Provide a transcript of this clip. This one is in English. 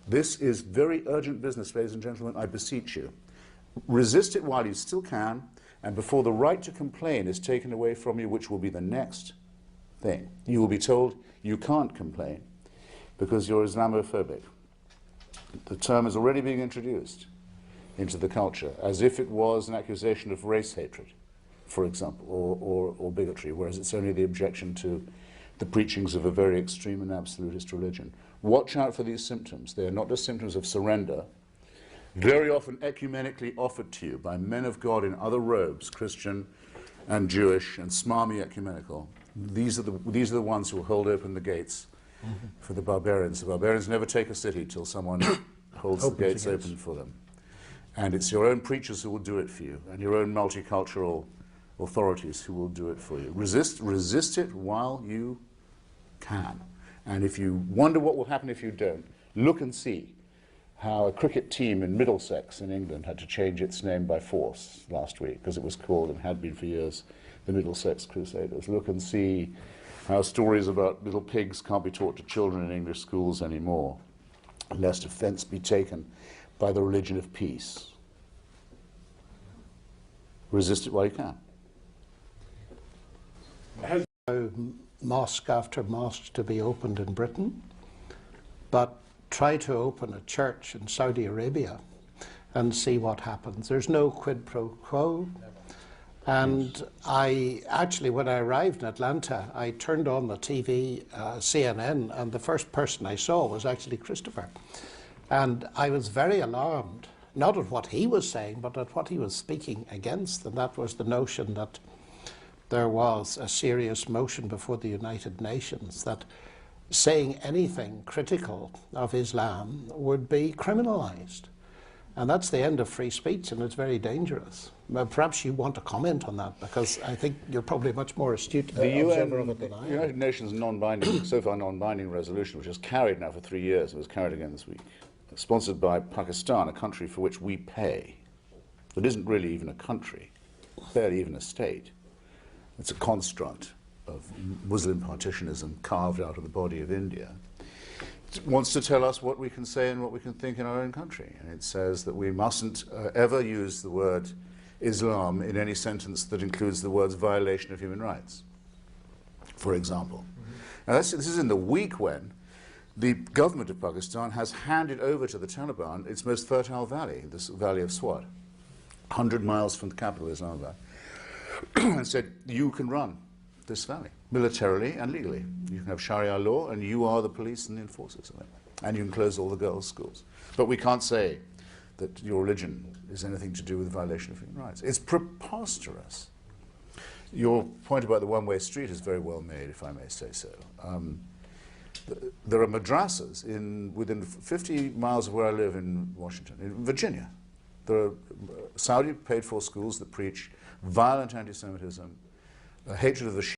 This is very urgent business, ladies and gentlemen, I beseech you. Resist it while you still can, and before the right to complain is taken away from you, which will be the next thing. You will be told you can't complain because you're Islamophobic. The term is already being introduced into the culture as if it was an accusation of race hatred, for example, or bigotry, whereas it's only the objection to the preachings of a very extreme and absolutist religion. Watch out for these symptoms. They are not just symptoms of surrender, very often ecumenically offered to you by men of God in other robes, Christian and Jewish and smarmy ecumenical. These are the ones who will hold open the gates for the barbarians. The barbarians never take a city till someone holds the gates open for them. And it's your own preachers who will do it for you, and your own multicultural authorities who will do it for you. Resist it while you can. And if you wonder what will happen if you don't, look and see how a cricket team in Middlesex in England had to change its name by force last week, because it was called, and had been for years, the Middlesex Crusaders. Look and see how stories about little pigs can't be taught to children in English schools anymore, lest offense be taken by the religion of peace. Resist it while you can. Mosque after mosque to be opened in Britain, but try to open a church in Saudi Arabia and see what happens. There's no quid pro quo. And I actually, when I arrived in Atlanta, I turned on the TV, CNN, and the first person I saw was actually Christopher. And I was very alarmed, not at what he was saying, but at what he was speaking against, and that was the notion that there was a serious motion before the United Nations that saying anything critical of Islam would be criminalized. And that's the end of free speech, and it's very dangerous. Well, perhaps you want to comment on that, because I think you're probably much more astute observer of it than I am. The United Nations non-binding, so far non-binding resolution, which is carried now for 3 years, it was carried again this week, sponsored by Pakistan, a country for which we pay. It isn't really even a country, barely even a state. It's a construct of Muslim partitionism carved out of the body of India. It wants to tell us what we can say and what we can think in our own country. And it says that we mustn't ever use the word Islam in any sentence that includes the words violation of human rights, for example. Now this is in the week when the government of Pakistan has handed over to the Taliban its most fertile valley, this valley of Swat, 100 miles from the capital, Islamabad, and said, you can run this valley, militarily and legally. You can have Sharia law, and you are the police and the enforcers of it. And you can close all the girls' schools. But we can't say that your religion is anything to do with the violation of human rights. It's preposterous. Your point about the one-way street is very well made, if I may say so. There are madrasas within 50 miles of where I live in Washington, in Virginia. There are Saudi paid-for schools that preach violent anti-Semitism, hatred of the